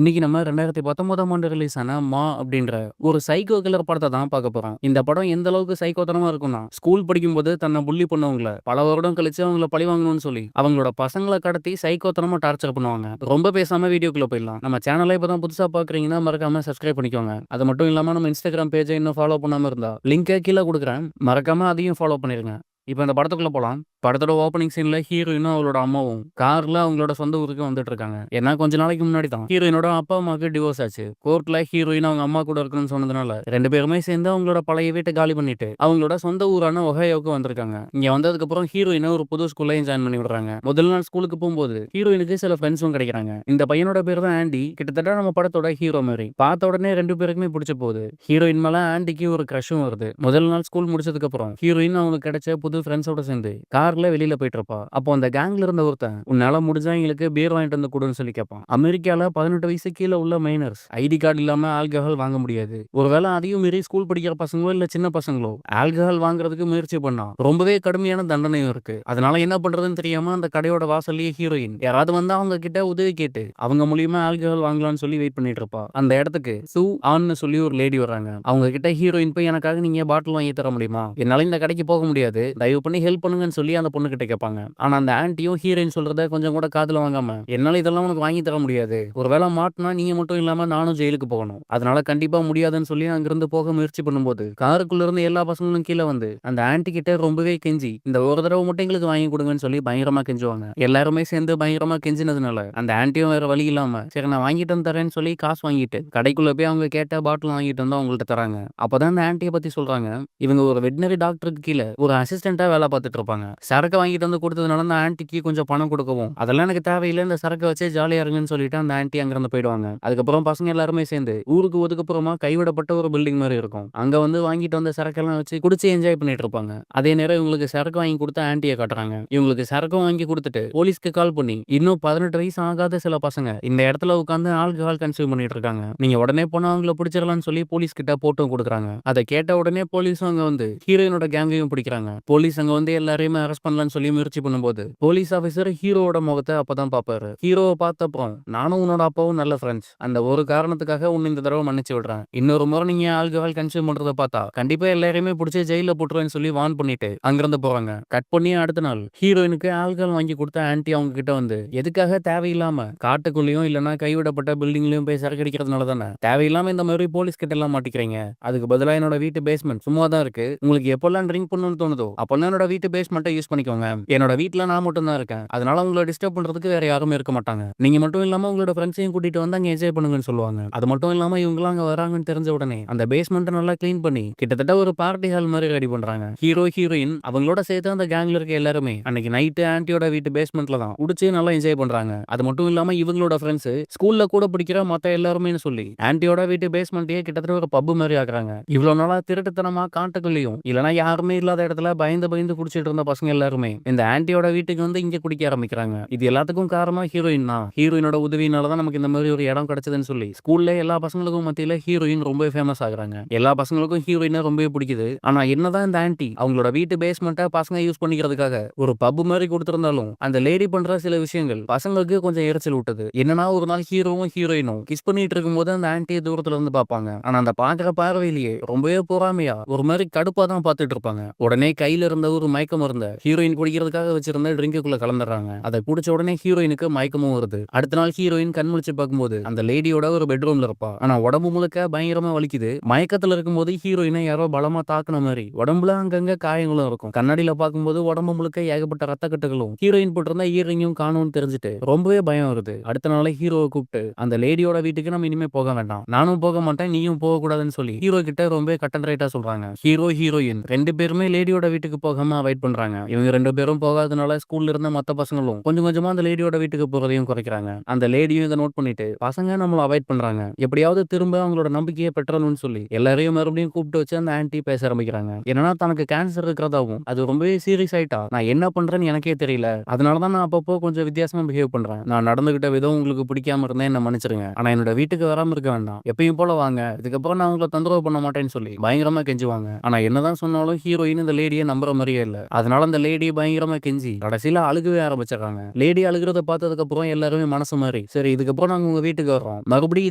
இன்னைக்கு நம்ம 2019ஆம் ஆண்டு ரிலீஸ் ஆன மா அப்படின்ற ஒரு சைக்கோ கில்லர் படத்த தான் பார்க்க போறோம். இந்த படம் எந்த அளவுக்கு சைக்கோத்தனமா இருக்கும்னா, ஸ்கூல் படிக்கும்போது தன்னை புல்லி பண்ணவங்கள பல வருடம் கழிச்சு அவங்கள பழி வாங்கணும்னு சொல்லி அவங்களோட பசங்கள கடத்தி சைக்கோத்தனமா டார்ச்சர் பண்ணுவாங்க. ரொம்ப பேசாம வீடியோக்குள்ள போயிடலாம். நம்ம சேனலை இப்பதான் புதுசா பார்க்குறீங்கன்னா மறக்காம சப்ஸ்கிரைப் பண்ணிக்கோங்க. அது மட்டும் இல்லாம நம்ம இன்ஸ்டாகிராம் பேஜை இன்னும் ஃபாலோ பண்ணாம இருந்தா லிங்கை கீழே கொடுக்குறேன். மறக்காம அதையும் ஃபாலோ பண்ணிருங்க. இப்போ இந்த படத்துக்குள்ள போலாம். படத்தோட ஓப்பனிங் சீன்ல ஹீரோயினும் அவளோட அம்மாவும் கார்ல அவங்களோட சொந்த ஊருக்கு வந்துட்டு இருக்காங்க. ஏன்னா கொஞ்ச நாளைக்கு முன்னாடி தான் ஹீரோயினோட அப்பா அம்மாவுக்கு டிவோர்ஸ் ஆச்சு. கோர்ட்ல ஹீரோயின் அவங்க அம்மா கூட இருக்கணும்னு சொன்னதுனால 2 பேருமே சேர்ந்து அவங்களோட பழைய வீட்டை காலி பண்ணிட்டு அவங்களோட சொந்த ஊரான ஒஹாயோவுக்கு வந்திருக்காங்க. இங்க வந்ததுக்கு அப்புறம் ஹீரோயினை ஒரு புது ஸ்கூல்லையும் ஜாயின் பண்ணி விடுறாங்க. முதல் நாள் ஸ்கூலுக்கு போகும்போது ஹீரோயினுக்கு சில ஃப்ரெண்ட்ஸும் கிடைக்கிறாங்க. இந்த பையனோட பேர் தான் ஆண்டி. கிட்டத்தட்ட நம்ம படத்தோட ஹீரோ மாதிரி. பார்த்த உடனே 2 பேருக்குமே பிடிச்ச போகுது. ஹீரோயின் மேல ஆண்டிக்கு ஒரு கிரஷும் வருது. முதல் நாள் ஸ்கூல் முடிச்சதுக்கு அப்புறம் ஹீரோயின் அவங்களுக்கு கிடைச்ச புது ஃப்ரெண்ட்ஸோட சேர்ந்து கார்ல வெளியில போயிட்டு இருப்பா. அப்போ அந்த கேங்ல இருந்த ஒருத்தன், உன்னால முடிஞ்சா எங்களுக்கு பீர் வாங்கிட்டு வந்து கொடுன்னு சொல்லி கேட்பான். அமெரிக்கால 18 வயசு கீழே உள்ள மைனர்ஸ் ஐடி கார்டு இல்லாம ஆல்கஹால் வாங்க முடியாது. ஒருவேளை அதையும் மீறி ஸ்கூல் படிக்கிற பசங்களோ இல்ல சின்ன பசங்களோ ஆல்கஹால் வாங்குறதுக்கு முயற்சி பண்ணா ரொம்பவே கடுமையான தண்டனையும் இருக்கு. அதனால என்ன பண்றதுன்னு தெரியாம அந்த கடையோட வாசல்லயே ஹீரோயின் யாராவது வந்து அவங்க கிட்ட உதவி கேட்டு அவங்க மூலியமா ஆல்கஹால் வாங்கலாம்னு சொல்லி வெயிட் பண்ணிட்டு இருப்பா. அந்த இடத்துக்கு சூ ஆன்னு சொல்லி ஒரு லேடி வராங்க. அவங்க கிட்ட ஹீரோயின் போய் எனக்காக நீங்க பாட்டில் வாங்கி தர முடியுமா, என்னால இந்த கடைக்கு போக முடியாது, தயவு பண்ணி ஹெல்ப் பண்ணுங்கன்னு சொல்லி அந்த பொண்ணு கிட்ட கேட்பாங்க. ஆனா அந்த ஆன்ட்டியும் ஹீரோயின் சொல்றத கொஞ்சம் கூட காதுல வாங்காம, என்னால இதெல்லாம் உனக்கு வாங்கி தர முடியாது, ஒருவேளை மாட்டினா நீங்க மட்டும் இல்லாம நானும் ஜெயிலுக்கு போகணும், அதனால கண்டிப்பா முடியாதுன்னு சொல்லி அங்கிருந்து போக முயற்சி பண்ணும்போது காருக்குள்ள இருந்து எல்லா பசங்களும் கீழே வந்து அந்த ஆன்ட்டி கிட்ட ரொம்பவே கெஞ்சி இந்த ஒரு தடவை மட்டும் எங்களுக்கு வாங்கி கொடுங்கன்னு சொல்லி பயங்கரமா கெஞ்சுவாங்க. எல்லாருமே சேர்ந்து பயங்கரமா கெஞ்சினதுனால அந்த ஆன்ட்டியும் வேற வழி இல்லாம சரி நான் வாங்கிட்டு வந்து தரேன்னு சொல்லி காசு வாங்கிட்டு கடைக்குள்ள போய் அவங்க கேட்ட பாட்டில் வாங்கிட்டு வந்து அவங்கள்ட்ட தராங்க. அப்பதான் அந்த ஆன்ட்டியை பத்தி சொல்றாங்க. இவங்க ஒரு வெட்டினரி டாக்டருக்கு கீழே ஒரு அசிஸ்டண்டா வேலை பார்த்துட்டு இருப்பாங்க. சரக்கு வாங்கிட்டு வந்து கொடுத்ததுனால அந்த ஆன்ட்டிக்கு கொஞ்சம் பணம் கொடுக்கவும், அதெல்லாம் எனக்கு தேவையில்லை, இந்த சரக்கு வச்சே ஜாலியா இருங்கன்னு சொல்லிட்டு அந்த ஆன்ட்டி அங்கிருந்து போயிடுவாங்க. அதுக்கப்புறம் பசங்க எல்லாருமே சேர்ந்து ஊருக்கு ஒதுக்குப்புறமா கைவிடப்பட்ட ஒரு பில்டிங் மாதிரி இருக்கும். அங்க வந்து வாங்கிட்டு வந்த சரக்கெல்லாம் வச்சு குடிச்சு என்ஜாய் பண்ணிட்டு இருப்பாங்க. அதே நேரம் இவங்களுக்கு சரக்கு வாங்கி கொடுத்த ஆன்ட்டியை காட்டுறாங்க. இவங்களுக்கு சரக்கும் வாங்கி கொடுத்துட்டு போலீஸ்க்கு கால் பண்ணி இன்னும் 18 வயசு ஆகாத சில பசங்க இந்த இடத்துல உட்காந்து ஆல்கஹால் கன்சியூம் பண்ணிட்டு இருக்காங்க, நீங்க உடனே போனா அவங்கள பிடிச்சிடலாம்னு சொல்லி போலீஸ் கிட்ட போட்டும் கொடுக்குறாங்க. அதை கேட்ட உடனே போலீஸும் அங்க வந்து ஹீரோயினோட கேங்கையும் பிடிக்கிறாங்க. போலீஸ் அங்க வந்து எல்லாரையுமே அரெஸ்ட் பண்ணலாம்னு சொல்லி முயற்சி பண்ணும்போது போலீஸ் ஆபீசர் ஹீரோவோட முகத்தை அப்பதான் பாப்பாரு. ஹீரோவை பார்த்தப்பறம் நானும் உன்னோட அப்பாவும் நல்ல ஃப்ரெண்ட்ஸ், அந்த ஒரு காரணத்துக்காக உன்னை இந்த தடவை மன்னிச்சு விடுறேன், இன்னொரு முறை நீங்க ஆல்கஹால் கன்சியூம் பண்றதை பார்த்தா கண்டிப்பா எல்லாரையுமே பிடிச்சி ஜெயில போட்டுருவேன்னு சொல்லி வார்ன் பண்ணிட்டு அங்கிருந்து போறாங்க. கட் பண்ணி அடுத்த நாள் ஹீரோயினுக்கு ஆல்கஹால் வாங்கி கொடுத்த ஆன்ட்டி அவங்க கிட்ட வந்து எதுக்காக தேவையில்லாம காட்டுக்குள்ளேயும் இல்லைன்னா கைவிடப்பட்ட பில்டிங்லயும் போய் சரக்கு அடிக்கிறதுனால தானே தேவையில்லாம இந்த மாதிரி போலீஸ் கிட்ட எல்லாம் மாட்டிக்கிறீங்க, அதுக்கு பதிலா என்னோட வீட்டு பேஸ்மெண்ட் சும்மா தான் இருக்கு, உங்களுக்கு எப்பெல்லாம் ட்ரிங்க் பண்ணணும்னு தோணுதோ அப்பெல்லாம் என்னோட வீட்டு பேஸ்மெண்ட்டை யூஸ் பண்ணிக்கோங்க, என்னோட வீட்ல நான் மட்டும் தான் இருக்கேன், அதனால உங்களை டிஸ்டர்ப் பண்றதுக்கு வேற யாருமே இருக்க மாட்டாங்க, நீங்க மட்டும் இல்லாம உங்களோட ஃப்ரெண்ட்ஸையும் கூட்டிட்டு வந்து அங்க என்ஜாய் பண்ணுங்கன்னு சொல்லுவாங்க. அது மட்டும் இல்லாம இவங்கலாம் அங்க வராங்கன்னு தெரிஞ்ச உடனே அந்த பேஸ்மெண்ட்டை நல்லா க்ளீன் பண்ணி கிட்டத்தட்ட ஒரு பார்ட்டி ஹால் மாதிரி ரெடி பண்றாங்க. ஹீரோ ஹீரோயின் அவங்களோட சேர்த்து அந்த கேங்ல இருக்க எல்லாருமே அன்னைக்கு நைட்டு ஆன்ட்டியோட வீட்டு பேஸ்மெண்ட்ல தான் குடிச்சு நல்லா என்ஜாய் பண்றாங்க. அது மட்டும் இல்லாம இவங்களோட ஃப்ரெண்ட்ஸ் ஸ்கூல்ல கூட பிடிக்கிற மத்த எல்லாருமே சொல்லி ஆன்ட்டியோட வீட்டு பேஸ்மெண்ட்டையே கிட்டத்தட்ட ஒரு பப் மாதிரி ஆக்குறாங்க. இவ்வளவு நாளா திருட்டுத்தனமா காட்டுக்குள்ளேயும் இல்லனா யாருமே இல்லாத இடத்துல பயந்து பயந்து குடிச்சிட்டு இருந்த பசங்க எல்லாருமே இந்த ஆன்ட்டியோட வீட்டுக்கு வந்து இங்க குடிக்க ஆரம்பிக்கிறாங்க. இது எல்லாத்துக்கும் காரணம் ஹீரோயின் தான். ஹீரோயினோட உதவினால தான் நமக்கு இந்த மாதிரி ஒரு இடம் கிடைச்சதுன்னு சொல்லி ஸ்கூல்ல எல்லா பசங்களுக்கும் மத்தியில ஹீரோயின் ரொம்ப ஃபேமஸ் ஆகுறாங்க. எல்லா பசங்களுக்கும் ஹீரோயினை ரொம்பவே பிடிக்குது. ஆனா என்னதான் இந்த ஆன்ட்டி அவங்களோட வீட்டு பேஸ்மெண்ட்டை பசங்க யூஸ் பண்ணிக்கிறதுக்காக ஒரு பப் மாதிரி கொடுத்திருந்தாலும் அந்த லேடி பண்ற சில விஷயங்கள் பசங்களுக்கு கொஞ்சம் எரிச்சல் விட்டது. என்னன்னா ஒரு நாள் ஹீரோவும் ஹீரோயினும் கிஸ் பண்ணிட்டு இருக்கும்போது அந்த ஆன்ட்டியை தூரத்துல இருந்து பார்ப்பாங்க. ஆனா அந்த பாக்குற பார்வையிலேயே ரொம்பவே பொறாமையா ஒரு மாதிரி கடுப்பா தான் பார்த்துட்டு இருப்பாங்க. உடனே கையில இருந்த ஒரு மயக்க மருந்த ஹீரோயின் குடிக்கிறதுக்காக வச்சிருந்த ட்ரிங்குக்குள்ள கலந்துறாங்க. அதை குடிச்ச உடனே ஹீரோயினுக்கு மயக்கமும் வருது. அடுத்த நாள் ஹீரோயின் கண் முழிச்சு பார்க்கும்போது அந்த லேடியோட ஒரு பெட்ரூம்ல இருப்பா. ஆனா உடம்பு முழுக்க பயங்கரமா வலிக்குது. மயக்கத்துல இருக்கும்போது ஹீரோயினை யாரோ பலமா தாக்குன மாதிரி உடம்புல அங்கங்க காயங்களும் இருக்கும். கண்ணாடியில பார்க்கும்போது உடம்பு முழுக்க ஏகப்பட்ட ரத்த கட்டுகளும் ஹீரோயின் போட்டிருந்த ஈரிங்கும் காணும்னு தெரிஞ்சுட்டு ரொம்பவே பயம் வருது. அடுத்த நாளே ஹீரோவை கூப்பிட்டு அந்த லேடியோட வீட்டுக்கு நம்ம இனிமே போக வேண்டாம், நானும் போக மாட்டேன், நீயும் போக கூடாதுன்னு சொல்லி ஹீரோ கிட்ட ரொம்ப கட்டன் ரைட்டா சொல்றாங்க. ஹீரோ ஹீரோயின் 2 பேருமே லேடியோட வீட்டுக்கு போகாம அவாய்ட் பண்றாங்க. இவங்க 2 பேரும் போகாதனால ஸ்கூல்ல இருந்த மத்த பசங்களும் கொஞ்சம் கொஞ்சமா அந்த லேடியோட வீட்டுக்கு போறதையும் குறைக்கிறாங்க. அந்த லேடியும் இதை நோட் பண்ணிட்டு பசங்க நம்மள அவாய்ட் பண்றாங்க, எப்படியாவது திரும்ப அவங்களோட நம்பிக்கையை பெற்றணும்னு சொல்லி எல்லாரையும் மறுபடியும் கூப்பிட்டு வச்சு அந்த ஆன்ட்டி பேச ஆரம்பிக்கிறாங்க. என்னன்னா தனக்கு கேன்சர் இருக்கிறதாவும் அது ரொம்பவே சீரியஸ் ஆயிட்டா நான் என்ன பண்றேன்னு எனக்கே தெரியல, அதனாலதான் நான் அப்பப்போ கொஞ்சம் வித்தியாசமா பிஹேவ் பண்றேன், நான் நடந்துகிட்ட விதம் உங்களுக்கு பிடிக்காம இருந்தேன், என்ன மன்னிச்சிருங்க, ஆனா என்னோட வீட்டுக்கு வராம இருக்க வேண்டாம், எப்பயும் போல வாங்க, இதுக்கப்புறம் நான் உங்களை தொந்தரவு பண்ண மாட்டேன்னு சொல்லி பயங்கரமா கெஞ்சுவாங்க. ஆனா என்னதான் சொன்னாலும் ஹீரோயின் இந்த லேடியை நம்புற மாதிரியே இல்ல. அதனால அந்த லேடி பயங்கரமா கெஞ்சி கடைசியில அழுகவே ஆரம்பிச்சிடறாங்க. லேடி அழுகுறத பார்த்ததுக்கு அப்புறம் எல்லாருமே மனசு மாறி சரி இதுக்கப்புறம் நாங்க உங்க வீட்டுக்கு வர்றோம், மறுபடியும்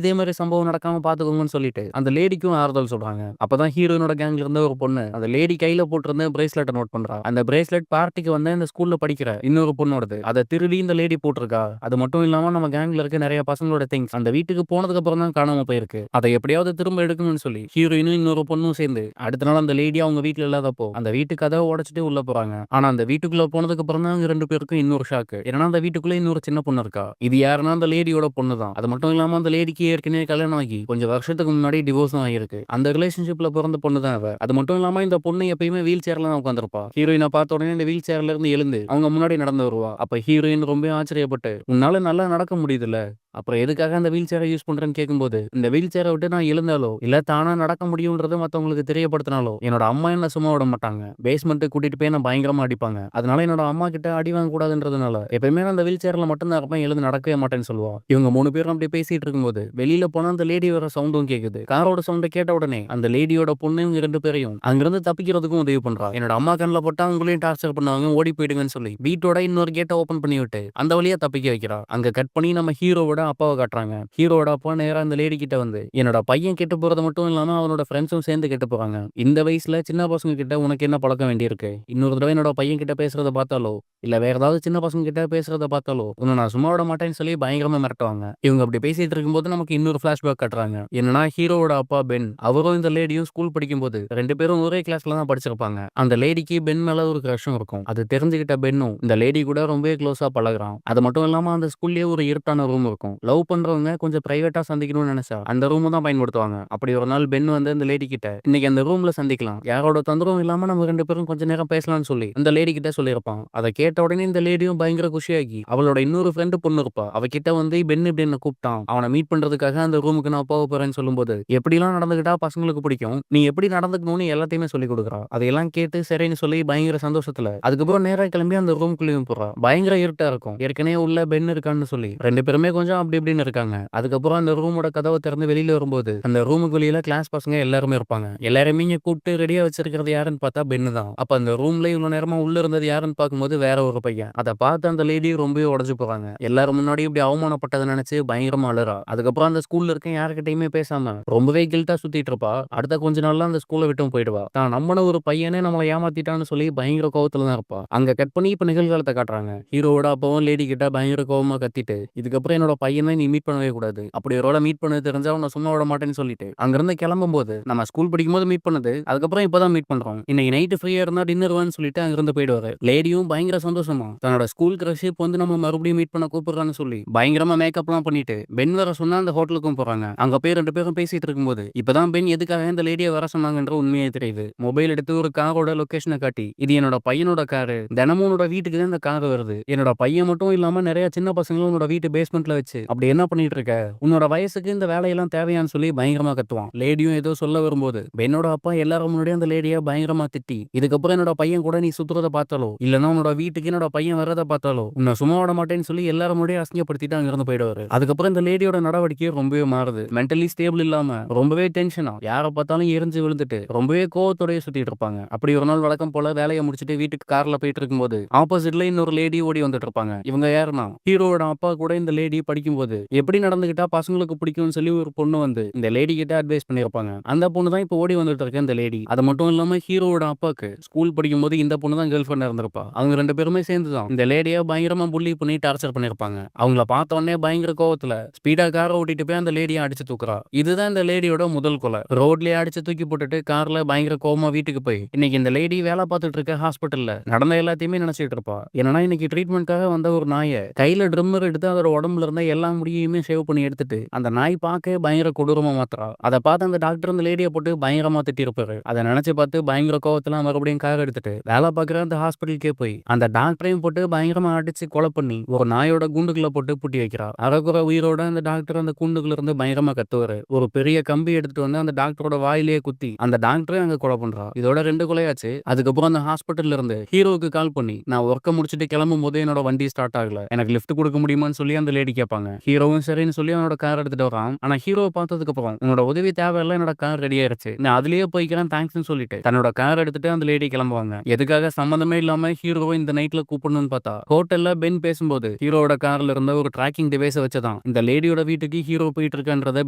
இதே மாதிரி சம்பவம் நடக்காம பாத்துக்கோங்கன்னு சொல்லிட்டு அந்த லேடிக்கும் ஆறுதல் சொல்றாங்க. அப்பதான் ஹீரோயினோட கேங்ல இருந்த ஒரு பொண்ணு அந்த லேடி கையில போட்டிருந்த பிரேஸ்லெட்டை நோட் பண்றா. அந்த பிரேஸ்லெட் பார்ட்டிக்கு வந்து இந்த ஸ்கூல்ல படிக்கிற இன்னொரு பொண்ணோடது. அதை திருடி இந்த லேடி போட்டிருக்கா. அது மட்டும் இல்லாம நம்ம கேங்ல இருக்க நிறைய பசங்களோட திங்ஸ் அந்த வீட்டுக்கு போனதுக்கு அப்புறம் தான் காணாம போயிருக்கு. அதை எப்படியாவது திரும்ப எடுக்கணும்னு சொல்லி ஹீரோயினும் இன்னொரு பொண்ணும் சேர்ந்து அடுத்த நாள் அந்த லேடி அவங்க வீட்டுல இல்லாதப்போ அந்த வீட்டு கதவை உடைச்சிட்டு உள்ள போறாங்க. ஆனா அந்த வீட்டுக்குள்ள போனதுக்கு அப்புறம் தான் 2 பேருக்கும் இன்னொரு ஷாக்கு. ஏன்னா அந்த வீட்டுக்குள்ள இன்னொரு சின்ன பொண்ணு இருக்கா. இது யாருன்னா அந்த லேடியோட பொண்ணு தான். அது மட்டும் இல்லாம அந்த லேடிக்கு ஏற்கனவே கல்யாணம் ஆகி கொஞ்சம் வருஷத்துக்கு முன்னாடி டிவோர்ஸும் ஆகிருக்கு. அந்த ரிலேஷன்ஷிப்ல பிறந்த பொண்ணு தான் அவ. அது மட்டும் இல்லாம இந்த பொண்ணு எப்பயுமே வீல் சேர்ல தான் உட்காந்துருப்பா. ஹீரோயினை பார்த்த உடனே இந்த வீல் சேர்ல இருந்து எழுந்து அவங்க முன்னாடி நடந்து வருவா. அப்ப ஹீரோயின் ரொம்ப ஆச்சரியப்பட்டு உன்னால நல்லா நடக்க முடியுதுல்ல, அப்புறம் எதுக்காக அந்த வீல் சேரை யூஸ் பண்றேன்னு கேட்கும்போது இந்த வீல் சேரை விட்டு நான் எழுந்தாலோ இல்ல தானா நடக்க முடியும்ன்றது மத்தவங்களுக்கு தெரியப்படுத்தினாலோ என்னோட அம்மா என்ன சும்மா விட மாட்டாங்க. பேஸ்மெண்ட்டுக்கு கூட்டிட்டு போய் என்ன பயங்கரமா அடிப்பாங்க. அதனால என்னோட அம்மா கிட்ட அடி வாங்க கூடாதுன்றதுனால எப்பயுமே நான் அந்த வீல் சேர்ல மட்டும் தான் இருப்பேன், எழுந்து நடக்கவே மாட்டேன்னு சொல்லுவா. இவங்க 3 பேரும் அப்படி பேசிட்டு இருக்கும்போது வெளியில போனா அந்த லேடி வர சவுண்டும் கேக்குது. காரோட சவுண்டை கேட்ட உடனே அந்த லேடியோட பொண்ணு இவங்க 2 பேரையும் அங்கிருந்து தப்பிக்கிறதுக்கும் உதவி பண்றா. என்னோட அம்மா கண்ணில் போட்டா அவங்களையும் டார்ச்சர் பண்ணுவாங்க, ஓடி போயிடுங்கன்னு சொல்லி வீட்டோட இன்னொரு கேட்டை ஓபன் பண்ணி விட்டு அந்த வழியா தப்பிக்க வைக்கிறா. அங்க கட் பண்ணி நம்ம ஹீரோவோட அப்பாவை காட்டுறாங்க. ஹீரோட அப்பா நேரா அந்த லேடி கிட்ட வந்து என்னோட பையன் கெட்டு போறது மட்டும் இல்லாம அவனோட ஃப்ரெண்ட்ஸும் சேர்ந்து கெட்டு போறாங்க. இந்த வயசுல சின்ன பசங்க கிட்ட உனக்கு என்ன பழக்கம் வேண்டியிருக்கு? இன்னொரு தடவை என்னோட பையன் கிட்ட பேசுறத பார்த்தாலோ இல்ல வேற ஏதாவது சின்ன பசங்க கிட்ட பேசுறத பார்த்தாலோ உன்னை நான் சும்மா விட மாட்டேன்னு சொல்லி பயங்கரமா மிரட்டுவாங்க. இவங்க அப்படி பேசிட்டு இருக்கும்போது நமக்கு இன்னொரு பிளாஷ்பேக் காட்டுறாங்க. என்னன்னா ஹீரோவோட அப்பா பென் அவரும் இந்த லேடியும் ஸ்கூல் படிக்கும்போது 2 பேரும் ஒரே கிளாஸ்ல தான் படிச்சிருப்பாங்க. அந்த லேடிக்கு பென் மேல ஒரு கிரஷும் இருக்கும். அது தெரிஞ்சுக்கிட்ட பென்னும் இந்த லேடி கூட ரொம்ப க்ளோஸா பழகுறான். அது மட்டும் இல்லாம அந்த ஸ்கூல்லயே ஒரு இருட்டான ரூம் இருக்கும். லவ் பண்றவங்க கொஞ்சம் பிரைவேட்டா சந்திக்கணும்னு நினைச்சா அந்த ரூம் தான் பயன்படுத்துவாங்க. அப்படி ஒரு நாள் பென் வந்து அந்த லேடி கிட்ட இன்னைக்கு அந்த ரூம்ல சந்திக்கலாம், யாரோட தொந்தரவும் இல்லாம நம்ம 2 பேரும் கொஞ்ச நேரம் பேசலாம்னு சொல்லி அந்த லேடி கிட்ட சொல்லியிருப்பான். அதை கேட்ட உடனே இந்த லேடியும் பயங்கர குஷியாகி அவளோட இன்னொரு ஃப்ரெண்டு பொண்ணு இருப்பா, அவ கிட்ட வந்து பென் இப்படி என்ன கூப்பிட்டான், அவனை மீட் பண்றதுக்காக அந்த ரூமுக்கு நான் போக போறேன்னு சொல்லும்போது எப்படிலாம் நடந்துகிட்டா பசங்களுக்கு பிடிக்கும், நீ எப்படி நடந்துக்கணும்னு எல்லாத்தையுமே சொல்லி கொடுக்குறா. அதையெல்லாம் கேட்டு சரின்னு சொல்லி பயங்கர சந்தோஷத்துல அதுக்கப்புறம் நேரா கிளம்பி அந்த ரூம்குள்ளேயும் போறா. பயங்கர இருட்டா இருக்கும். ஏற்கனவே உள்ள பென் இருக்கான்னு சொல்லி 2 பேருமே கொஞ்சம் அப்படி இப்படின்னு இருக்காங்க. அதுக்கப்புறம் அந்த ரூமோட கதவை திறந்து வெளியில வரும்போது அந்த ரூமுக்கு வெளியில கிளாஸ் பசங்க எல்லாருமே இருப்பாங்க. எல்லாருமே இங்க கூப்பிட்டு ரெடியா வச்சிருக்கிறது யாருன்னு பார்த்தா பென்னு தான். அப்ப அந்த ரூம்ல இவ்வளவு நேரமா உள்ள இருந்தது யாருன்னு பார்க்கும்போது வேற ஒரு பையன். அதை பார்த்து அந்த லேடி ரொம்பவே உடஞ்சு போறாங்க. எல்லாரும் முன்னாடி இப்படி அவமானப்பட்டதை நினைச்சு பயங்கரமா அழுறா. அதுக்கப்புறம் அந்த ஸ்கூல்ல இருக்க யாருக்கிட்டையுமே பேசாம ரொம்பவே கில்ட்டா சுத்திட்டு இருப்பா. அடுத்த கொஞ்ச நாள்ல அந்த ஸ்கூலை விட்டும் போயிடுவா. தான் நம்மன ஒரு பையனே நம்மளை ஏமாத்திட்டான்னு சொல்லி பயங்கர கோவத்துல தான் இருப்பா. அங்க கட் பண்ணி இப்ப நிகழ்காலத்தை காட்டுறாங்க. ஹீரோவோட அப்பவும் லேடி கிட்ட பயங்கர கோவமா கத்திட்டு இதுக்கப்புறம் என்னோட பையனை நீ மீட் பண்ணவே கூடாது, அப்படி ஒரு மீட் பண்ணது தெரிஞ்சா உன்னை சும்மா விட மாட்டேன்னு சொல்லிட்டு அங்கிருந்து கிளம்பும் போது நம்ம ஸ்கூல் படிக்கும் போது மீட் பண்ணது அதுக்கப்புறம் இப்பதான் மீட் பண்றோம், இன்னைக்கு நைட்டு ஃப்ரீயா இருந்தா டின்னர் வான்னு சொல்லிட்டு அங்கிருந்து போயிடுவாரு. லேடியும் பயங்கர சந்தோஷமா தன்னோட ஸ்கூல் கிரஷ் இப்போ வந்து நம்ம மறுபடியும் மீட் பண்ண கூப்பிடுறான்னு சொல்லி பயங்கரமா மேக்கப்லாம் பண்ணிட்டு பென் வர சொன்னா அந்த ஹோட்டலுக்கும் போறாங்க. அங்க போய் 2 பேரும் பேசிட்டு இருக்கும்போது இப்பதான் பென் எதுக்காக இந்த லேடியை வர சொன்னாங்கன்ற உண்மையே தெரியுது. மொபைல் எடுத்து ஒரு காரோட லொகேஷனை காட்டி இது என்னோட பையனோட காரு, தினமும் உன்னோட வீட்டுக்கு தான் இந்த கார் வருது, என்னோட பையன் மட்டும் இல்லாம நிறைய சின்ன பசங்களும் உன்னோட வீட்டு பேஸ்மெண்ட்ல வச்சு அப்படி என்ன பண்ணிட்டு இருக்க, உன்னோட வயசுக்கு இந்த வேலையெல்லாம் தேவையான்னு சொல்லி பயங்கரமா கத்துவான். லேடியும் ஏதோ சொல்ல வரும்போது பென்னோட அப்பா எல்லாரும் முன்னாடி அந்த லேடியை பயங்கரமா திட்டி இதுக்கப்புறம் என்னோட பையன் கூட நீ சுத்துறத பார்த்தாலோ இல்லன்னா உன்னோட வீட்டுக்கு என்னோட பையன் வர்றதை பார்த்தாலோ உன்னை சும்மா விட மாட்டேன்னு சொல்லி எல்லாரும் முன்னாடியே அசிங்கப்படுத்திட்டு அங்க இருந்து போயிடுவாரு. அதுக்கப்புறம் இந்த லேடியோட நடவடிக்கை ரொம்பவே மாறுது. மென்டலி ஸ்டேபிள் இல்லாம ரொம்பவே டென்ஷனா யாரை பார்த்தாலும் எரிஞ்சு விழுந்துட்டு ரொம்பவே கோவத்தோடய சுத்திட்டு இருப்பாங்க. அப்படி ஒரு நாள் வழக்கம் போல வேலையை முடிச்சுட்டு வீட்டுக்கு கார்ல போயிட்டு இருக்கும்போது ஆப்போசிட்ல இன்னொரு லேடி ஓடி வந்துட்டு இருப்பாங்க. இவங்க யாருன்னா ஹீரோட அப்பா கூட இந்த லேடி படிக்கும்போது எப்படி நடந்துகிட்டா பசங்களுக்கு பிடிக்கும்னு சொல்லி ஒரு பொண்ணு வந்து இந்த லேடி கிட்ட அட்வைஸ் பண்ணிருப்பாங்க. அந்த பொண்ணு தான் இப்போ ஓடி வந்துட்டு இருக்க இந்த லேடி. அது மட்டும் இல்லாம ஹீரோவோட அப்பாக்கு ஸ்கூல் படிக்கும் போது இந்த பொண்ணு தான் கேர்ள் ஃப்ரெண்டா இருந்திருப்பா. அவங்க 2 பேருமே சேர்ந்து தான் இந்த லேடியை பயங்கரமா புள்ளி பண்ணி டார்ச்சர் பண்ணிருப்பாங்க. அவங்கள பார்த்த உடனே பயங்கர கோவத்துல ஸ்பீடா காரை ஓட்டிட்டு போய் அந்த லேடியை அடிச்சு தூக்குறா. இதுதான் இந்த லேடியோட முதல் கொலை. ரோட்லயே அடிச்சு தூக்கி போட்டுட்டு கார்ல பயங்கர கோவமா வீட்டுக்கு போய் இன்னைக்கு இந்த லேடி வேலை பார்த்துட்டு இருக்க ஹாஸ்பிட்டல்ல நடந்த எல்லாத்தையுமே நினைச்சிட்டு இருப்பா. ஏன்னா இன்னைக்கு ட்ரீட்மெண்ட்காக வந்த ஒரு நாயை கையில ட்ரிம்மர் எடுத்து அதோட உடம்புல இருந்த எல்லா முடியுமே சேவ் பண்ணி எடுத்துட்டு அந்த நாய் பார்க்க பயங்கர கொடூரமா மாத்திரா. அதை பார்த்து அந்த டாக்டர் அந்த லேடியை போட்டு பயங்கரமா திட்டி இருப்பாரு. அதை நினைச்சு பார்த்து பயங்கர கோவத்துல மறுபடியும் கார் எடுத்துட்டு வேலை பார்க்குற அந்த ஹாஸ்பிட்டலுக்கே போய் அந்த டாக்டரையும் போட்டு பயங்கரமா அடிச்சு கொலை பண்ணி ஒரு நாயோட கூண்டுக்குள்ள போட்டு பூட்டி வைக்கிறார். அரைக்குறை உயிரோட அந்த டாக்டர் அந்த கூண்டுக்குள்ள இருந்து பயங்கரமா கத்துவாரு. ஒரு பெரிய கம்பி எடுத்துட்டு வந்து அந்த டாக்டரோட வாயிலேயே குத்தி அந்த டாக்டரே அங்க கொலை பண்றா. இதோட 2 கொலையாச்சு. அதுக்கப்புறம் அந்த ஹாஸ்பிட்டல்ல இருந்து ஹீரோவுக்கு கால் பண்ணி நான் ஒர்க்க முடிச்சுட்டு கிளம்பும் போது என்னோட வண்டி ஸ்டார்ட் ஆகல, எனக்கு லிஃப்ட் கொடுக்க முடியுமான்னு சொல்லி அந்த லேடி கேட்பாங்க. ஹீரோவும் சரின்னு சொல்லி அவனோட கார் எடுத்துட்டு வரான். ஆனா ஹீரோவை பார்த்ததுக்கு அப்புறம் உன்னோட உதவி தேவையில்ல, என்னோட கார் ரெடி ஆயிருச்சு, நான் அதுலயே போய்க்கிறேன் தேங்க்ஸ்னு சொல்லிட்டு தன்னோட கார் எடுத்துட்டு அந்த லேடி கிளம்புவாங்க. எதுக்காக சம்மந்தமே இல்லாம ஹீரோவை இந்த நைட்ல கூப்பிடணும்னு பார்த்தா ஹோட்டல்ல பென் பேசும்போது ஹீரோவோட கார்ல இருந்த ஒரு ட்ராக்கிங் டிவைஸ வச்சுதான் இந்த லேடியோட வீட்டுக்கு ஹீரோ போயிட்டு இருக்கான்றத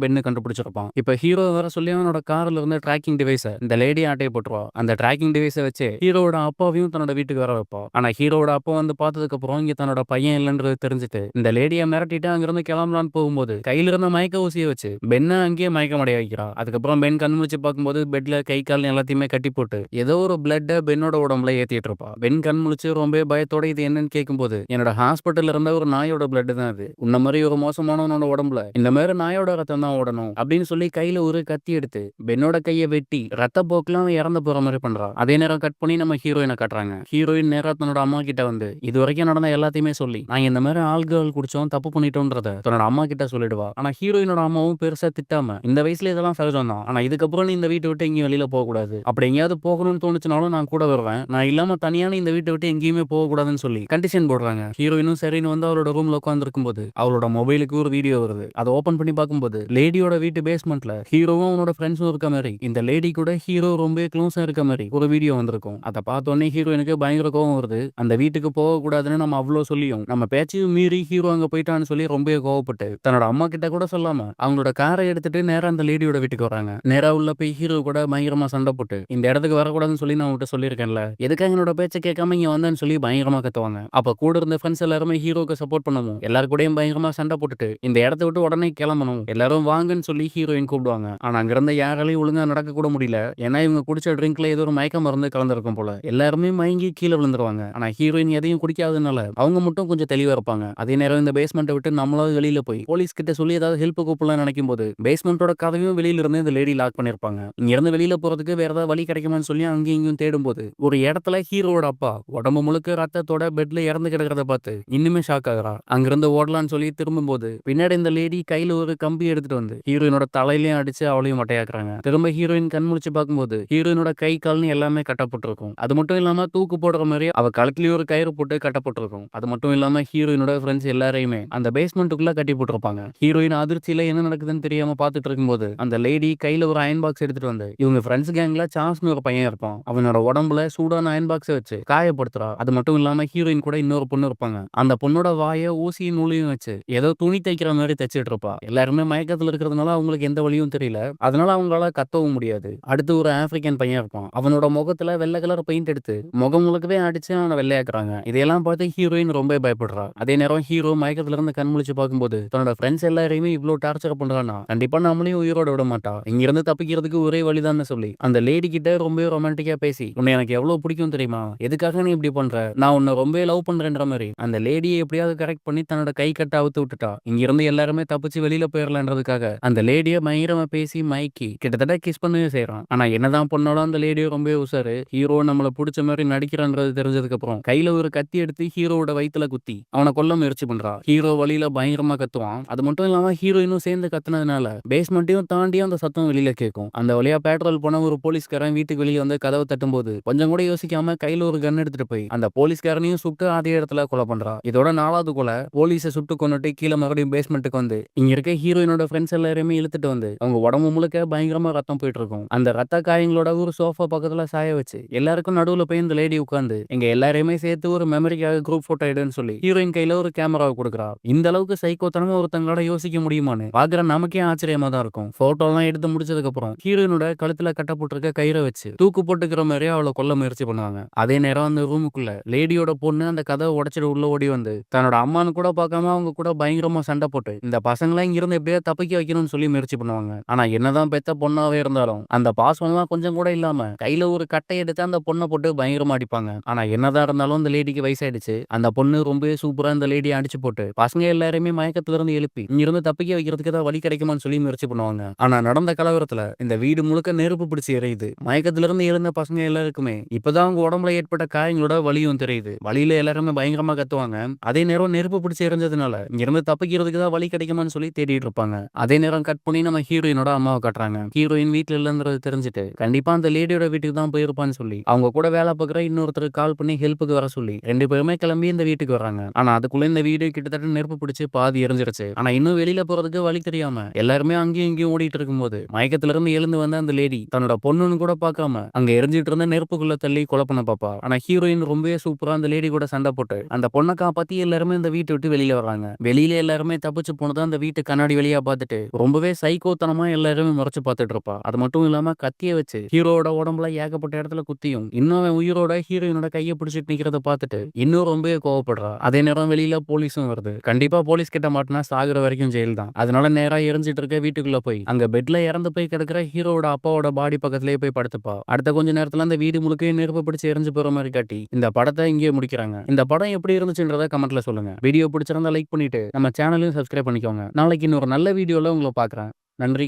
பென்னு கண்டுபிடிச்சிருப்பான். இப்ப ஹீரோ வர சொல்லி அவனோட கார்ல இருந்த ட்ராக்கிங் டிவைஸ இந்த லேடி ஆட்டைய போட்டுருவா. அந்த ட்ராக்கிங் டிவைஸ வச்சு ஹீரோவோட அப்பாவையும் தன்னோட வீட்டுக்கு வர வைப்பா. ஆனா ஹீரோவோட அப்பா வந்து பார்த்ததுக்கு அப்புறம் இங்க தன்னோட பையன் இல்லன்றது தெரிஞ்சுட்டு இந்த லேடியை மிரட்டிட்டு அங்கிருந்து கிளம்பலான்னு போகும்போது கையில இருந்த மயக்க ஊசியை வச்சு பென்ன அங்கேயே மயக்கமடைய வைக்கிறா. அதுக்கப்புறம் பென் கண் முழிச்சு பார்க்கும்போது பெட்ல கை கால் எல்லாத்தையுமே கட்டி போட்டு ஏதோ ஒரு பிளட்ட பென்னோட உடம்புல ஏத்திட்டு இருப்பா. பென் கண் முழிச்சு ரொம்ப பயத்தோட இது என்னன்னு கேட்கும்போது என்னோட ஹாஸ்பிட்டல்ல இருந்த ஒரு நாயோட பிளட் தான் அது. உன்ன மாதிரி ஒரு மோசமானவனோட உடம்புல இந்த மாதிரி நாயோட ரத்தம் தான் ஓடணும் அப்படின்னு சொல்லி கையில ஒரு கத்தி எடுத்து பென்னோட கையை வெட்டி ரத்த போக்குலாம் இறந்து போற மாதிரி பண்றா. அதே நேரம் கட் பண்ணி நம்ம ஹீரோயினை காட்டுறாங்க. ஹீரோயின் நேரா தன்னோட அம்மா கிட்ட வந்து இது வரைக்கும் நடந்த எல்லாத்தையுமே சொல்லி நான் இந்த மாதிரி ஆல்கஹால் குடிச்சோம் தப்பு பண்ணிட்டோன்றத தன்னோட அம்மா கிட்ட சொல்லிடுவா. ஆனா ஹீரோயினோட அம்மாவும் பெருசா திட்டாம இந்த வயசுல இதெல்லாம் சகஜம் தான், ஆனா இதுக்கப்புறம் நீ இந்த வீட்டை விட்டு எங்கேயும் வெளியில போக கூடாது, அப்படி எங்கேயாவது போகணும்னு தோணுச்சுனாலும் நான் கூட வருவேன், நான் இல்லாம தனியான இந்த வீட்டை விட்டு எங்கேயுமே போக கூடாதுன்னு சொல்லி கண்டிஷன் போடுறாங்க. ஹீரோயினும் சரின்னு வந்து அவளோட ரூம்ல உட்கார்ந்து இருக்கும்போது அவளோட மொபைலுக்கு ஒரு வீடியோ வருது. அதை ஓபன் பண்ணி பார்க்கும்போது லேடியோட வீட்டு பேஸ்மெண்ட்ல ஹீரோவும் அவனோட ஃப்ரெண்ட்ஸும் இருக்க மாதிரி இந்த லேடி கூட ஹீரோ ரொம்ப க்ளோஸா இருக்க மாதிரி ஒரு வீடியோ வந்திருக்கும். அதை பார்த்தோன்னே ஹீரோயினுக்கு பயங்கர கோவம் வருது. அந்த வீட்டுக்கு போக கூடாதுன்னு நம்ம அவ்வளவு சொல்லியும் நம்ம பேச்சையும் மீறி ஹீரோ அங்க போயிட்டான்னு சொல்லி ரொம்ப கோவப்பட்டு தன்னோட அம்மா கிட்ட கூட சொல்லாம அவங்களோட காரை எடுத்துட்டு நேரா அந்த லேடியோட வீட்டுக்கு வராங்க. நேரா உள்ள போய் ஹீரோ கூட பயங்கரமா சண்டை போட்டு இந்த இடத்துக்கு வரக்கூடாதுன்னு சொல்லி நான் உங்ககிட்ட சொல்லியிருக்கேன்ல, எதுக்காக என்னோட பேச்சை கேட்காம இங்க வந்தேன்னு சொல்லி பயங்கரமா கத்துவாங்க. அப்ப கூட இருந்த ஃப்ரெண்ட்ஸ் எல்லாருமே ஹீரோக்கு சப்போர்ட் பண்ணவும் எல்லாரு கூடயும் பயங்கரமா சண்டை போட்டுட்டு இந்த இடத்த விட்டு உடனே கிளம்பணும் எல்லாரும் வாங்கன்னு சொல்லி ஹீரோயின் கூப்பிடுவாங்க. ஆனா அங்க இருந்த யாராலையும் ஒழுங்கா நடக்க கூட முடியல. ஏன்னா இவங்க குடிச்ச ட்ரிங்க்ல ஏதோ ஒரு மயக்க மருந்து கலந்துருக்கும் போல. எல்லாருமே மயங்கி கீழே விழுந்துருவாங்க. ஆனா ஹீரோயின் எதையும் குடிக்காதனால அவங்க மட்டும் கொஞ்சம் தெளிவா இருப்பாங்க. அதே நேரம் இந்த பேஸ்மெண்ட்டை விட்டு நம்மளாவது வெளியில போய் போலீஸ் கிட்ட சொல்லி ஏதாவது ஹெல்ப் கூப்பிடலாம் நினைக்கும் போது பேஸ்மெண்டோட கதவையும் வெளியில இருந்து இந்த லேடி லாக் பண்ணிருப்பாங்க. இங்க இருந்து வெளியில போறதுக்கு வேற ஏதாவது வழி கிடைக்குமான்னு சொல்லி அங்கேயும் இங்கேயும் தேடும் போது ஒரு இடத்துல ஹீரோட அப்பா உடம்பு முழுக்க ரத்தத்தோட பெட்ல இறந்து கிடக்கிறத பார்த்து இன்னுமே ஷாக் ஆகுறா. அங்கிருந்து ஓடலான்னு சொல்லி திரும்பும் போது பின்னாடி இந்த லேடி கையில ஒரு கம்பி எடுத்துட்டு வந்து ஹீரோயினோட தலையிலையும் அடிச்சு அவளையும் மட்டையாக்குறாங்க. திரும்ப ஹீரோயின் கண் முழிச்சு பார்க்கும்போது ஹீரோயினோட கை கால்னு எல்லாமே கட்டப்பட்டிருக்கும். அது மட்டும் இல்லாம தூக்கு போடுற மாதிரி அவ கழுத்துலயும் ஒரு கயிறு போட்டு கட்டப்பட்டிருக்கும். அது மட்டும் இல்லாம ஹீரோயினோட ஃப்ரெண்ட்ஸ் எல்லாரையுமே அந்த பேஸ்மெண்ட்டுக்குள்ள கட்டி போட்டிருப்பாங்க. ஹீரோயின் அதிர்ச்சியில என்ன நடக்குதுன்னு தெரியாம பார்த்துட்டு இருக்கும்போது அந்த லேடி கையில ஒரு அயன் பாக்ஸ் எடுத்துட்டு வந்து இவங்க ஃப்ரெண்ட்ஸ் கேங்ல சான்ஸ்னு ஒரு பையன் இருப்பான், அவனோட உடம்புல சூடான அயன் பாக்ஸை வச்சு காயப்படுத்துறா. அது மட்டும் இல்லாம ஹீரோயின் கூட இன்னொரு பொண்ணு இருப்பாங்க. அந்த பொண்ணோட வாயை ஊசியும் நூலையும் வச்சு ஏதோ துணி தைக்கிற மாதிரி தைச்சிட்டு இருப்பா. எல்லாருமே மயக்கத்துல இருக்கிறதுனால அவங்களுக்கு எந்த வழியும் தெரியல. அதனால அவங்களால கத்தவும் முடியாது. அடுத்து ஒரு ஆப்பிரிக்கன் பையன் இருப்பான். அவனோட முகத்துல வெள்ளை கலர் பெயிண்ட் எடுத்து முகம் முழுக்கவே அடிச்சு அவனை வெள்ளையாக்குறாங்க. இதையெல்லாம் பார்த்து ஹீரோயின் ரொம்ப பயப்படுறா. அதே நேரம் ஹீரோ மயக்கத்துல இருந்து கண் முழிச்சு பார்க்கும்போது தன்னோட ஃப்ரெண்ட்ஸ் எல்லாரையுமே இவ்வளவு டார்ச்சர் பண்றானா கண்டிப்பா நம்மளையும் உயிரோட விட மாட்டா, இங்க இருந்து தப்பிக்கிறதுக்கு ஒரே வழிதான் சொல்லி அந்த லேடி கிட்ட ரொம்ப ரொமான்டிக்கா பேசி உன்னை எனக்கு எவ்வளவு பிடிக்கும் தெரியுமா, எதுக்காக நீ இப்படி பண்ற, நான் உன்னை ரொம்ப லவ் பண்றேன்ற மாதிரி அந்த லேடியை எப்படியாவது கரெக்ட் பண்ணி தன்னோட கை கட்ட அவுத்து விட்டுட்டா. இங்க இருந்து எல்லாருமே தப்பிச்சு வெளியில போயிடலான்றதுக்காக அந்த லேடியை பயங்கரமா பேசி மயக்கி கிட்டத்தட்ட கிஸ் பண்ணவே செய்யறான். ஆனா என்னதான் பண்ணாலும் அந்த லேடியோ ரொம்ப உசாரு. ஹீரோ நம்மள பிடிச்ச மாதிரி நடிக்கிறான்றது தெரிஞ்சதுக்கு அப்புறம் கையில ஒரு கத்தி எடுத்து ஹீரோவோட வயித்துல குத்தி அவனை கொல்ல முயற்சி பண்றா. ஹீரோ வழியில பயங்கரமா கத்துவான். அது மட்டும் இல்லாம ஹீரோயினும் சேர்ந்து கத்துனதுனால பேஸ்மெண்ட்டையும் தாண்டி அந்த சத்தம் வெளியில கேட்கும். அந்த வழியா பேட்ரோல் போன ஒரு போலீஸ்காரன் வீட்டுக்கு வெளியே வந்து கதவை தட்டும் போது கொஞ்சம் கூட யோசிக்காம கையில ஒரு கன் எடுத்துட்டு போய் அந்த போலீஸ்காரனையும் சுட்டு அதே இடத்துல கொலை பண்றா. இதோட 4வது கொலை போலீஸை சுட்டு கொண்டுட்டு கீழே மறுபடியும் பேஸ்மெண்ட்டுக்கு வந்து இங்க இருக்க ஹீரோயினோட ஃப்ரெண்ட்ஸ் எல்லாருமே இழுத்துட்டு வந்து அவங்க உடம்பு முழுக்க பயங்கரமா ரத்தம் போயிட்டு இருக்கும். அந்த ரத்த காயங்களோட ஒரு சோஃபா பக்கத்துல சாய வச்சு எல்லாருக்கும் நடுவுல போய் இந்த லேடி உட்காந்து எங்க எல்லாரையுமே சேர்த்து ஒரு மெமரிக்காக குரூப் போட்டோ எடுன்னு சொல்லி ஹீரோயின் கையில ஒரு கேமராவை கொடுக்குறா. இந்த அளவுக்கு சைக்கோத்தனமா ஒருத்தங்களோட யோசிக்க முடியுமான்னு பாக்குற நமக்கே ஆச்சரியமா தான் இருக்கும். போட்டோ எல்லாம் எடுத்து முடிச்சதுக்கு அப்புறம் ஹீரோயினோட கழுத்துல கட்டப்பட்டிருக்க கயிறை வச்சு தூக்கு போட்டுக்கிற மாதிரி அவளை கொல்ல முயற்சி பண்ணுவாங்க. அதே நேரம் அந்த ரூமுக்குள்ள லேடியோட பொண்ணு அந்த கதவை உடைச்சிட்டு உள்ள ஓடி வந்து தன்னோட அம்மானு கூட பார்க்காம அவங்க கூட பயங்கரமா சண்டை போட்டு இந்த பசங்களை இங்க இருந்து எப்படியா தப்பிக்க வைக்கணும்னு சொல்லி முயற்சி பண்ணுவாங்க. ஆனா என்னதான் பெத்த பொண்ணாவே இருந்தாலும் அந்த பாசம்லாம் கொஞ்சம் கூட இல்லாம கையில ஒரு கட்டை எடுத்து அந்த பொண்ணை போட்டு பயங்கரமா அடிப்பாங்க. ஆனா என்னதான் இருந்தாலும் அந்த லேடிக்கு வயசாயிடுச்சு. அந்த பொண்ணு ரொம்பவே சூப்பரா அந்த லேடியை அடிச்சு போட்டு பசங்க எல்லாருமே மயக்கத்துல இருந்து எழுப்பி இங்க இருந்து தப்பிக்க வைக்கிறதுக்கு ஏதாவது வழி கிடைக்குமான்னு சொல்லி முயற்சி பண்ணுவாங்க. ஆனா நடந்த கலவரத்துல இந்த வீடு முழுக்க நெருப்பு பிடிச்சி எரியுது. மயக்கத்துல இருந்து எழுந்த பசங்க எல்லாருக்குமே இப்பதான் அவங்க உடம்புல ஏற்பட்ட காயங்களோட வலியும் தெரியுது. வழியில எல்லாருமே பயங்கரமா கத்துவாங்க. அதே நேரம் நெருப்பு பிடிச்சி எரிஞ்சதுனால இங்க இருந்து தப்பிக்கிறதுக்கு தான் வழி கிடைக்குமான்னு சொல்லி தேடிட்டு இருப்பாங்க. அதே நேரம் கட் பண்ணி நம்ம ஹீரோயினோட அம்மாவை காட்டுறாங்க. ஹீரோயின் வீட்டுல இல்லைன்றது தெரிஞ்சுட்டு கண்டிப்பா அந்த லேடியோட வீட்டுக்கு தான் போயிருப்பான்னு சொல்லி அவங்க கூட வேலை பார்க்குற இன்னொருத்தருக்கு கால் பண்ணி ஹெல்ப்புக்கு வர சொல்லி 2 பேருமே கிளம்பி இந்த வீட்டுக்கு வராங்க. ஆனா அதுக்குள்ள இந்த வீடு கிட்டத்தட்ட நெருப்பு பிடிச்சு பாதி எரிஞ்சிருச்சு. ஆனா இன்னும் வெளியில போறதுக்கு வழி தெரியாம எல்லாருமே அங்கேயும் இங்கேயும் ஓடிட்டு இருக்கும்போது மயக்கத்துல இருந்து எழுந்து வந்த அந்த லேடி தன்னோட பொண்ணுன்னு கூட பார்க்காம அங்க எரிஞ்சிட்டு இருந்த நெருப்புக்குள்ள தள்ளி கொலை பண்ண பண்ண பாப்பா. ஆனா ஹீரோயின் ரொம்பவே சூப்பரா அந்த லேடி கூட சண்டை போட்டு அந்த பொண்ண காப்பாத்தி எல்லாருமே அந்த வீட்ட விட்டு வெளியில வர்றாங்க. வெளியில எல்லாருமே தப்பிச்சு போனத அந்த வீட்டு கண்ணாடி வழியா பார்த்துட்டு ரொம்பவே சைக்கோத்தனமா எல்லாருமே முறைச்சு பார்த்துட்டு இருப்பா. அது மட்டும் இல்லாம கத்திய வச்சு ஹீரோவோட உடம்புல ஏகப்பட்ட இடத்துல குத்தியும் இன்னும் அவன் உயிரோட ஹீரோயினோட கைய பிடிச்சிட்டு நிக்கிறத பார்த்துட்டு இன்னும் ரொம்பவே கோவப்படுறா. அதே நேரம் வெளியில போலீஸும் வருது. கண்டிப்பா போலீஸ் கிட்ட மாட்டினா சாகுற வரைக்கும் ஜெயில் தான். அதனால நேரா எரிஞ்சிட்டு இருக்க வீட்டுக்குள்ள போய் அங்க பெட்ல இறந்து போய் கிடக்குற ஹீரோவோட அப்பாவோட பாடி பக்கத்திலேயே போய் படுத்துப்பா. அடுத்த கொஞ்ச நேரத்துல அந்த வீடு முழுக்க நெருப்பு பிடிச்சு எரிஞ்சு போற மாதிரி காட்டி இந்த படத்தை இங்கேயே முடிக்கிறாங்க. இந்த படம் எப்படி இருந்துச்சுன்றத கமெண்ட்ல சொல்லுங்க. வீடியோ பிடிச்சிருந்தா லைக் பண்ணிட்டு நம்ம சேனலையும் சப்ஸ்கிரைப் பண்ணிக்கோங்க. நாளைக்கு இன்னொரு நல்ல வீடியோல உங்களை பார்க்குறேன். நன்றி.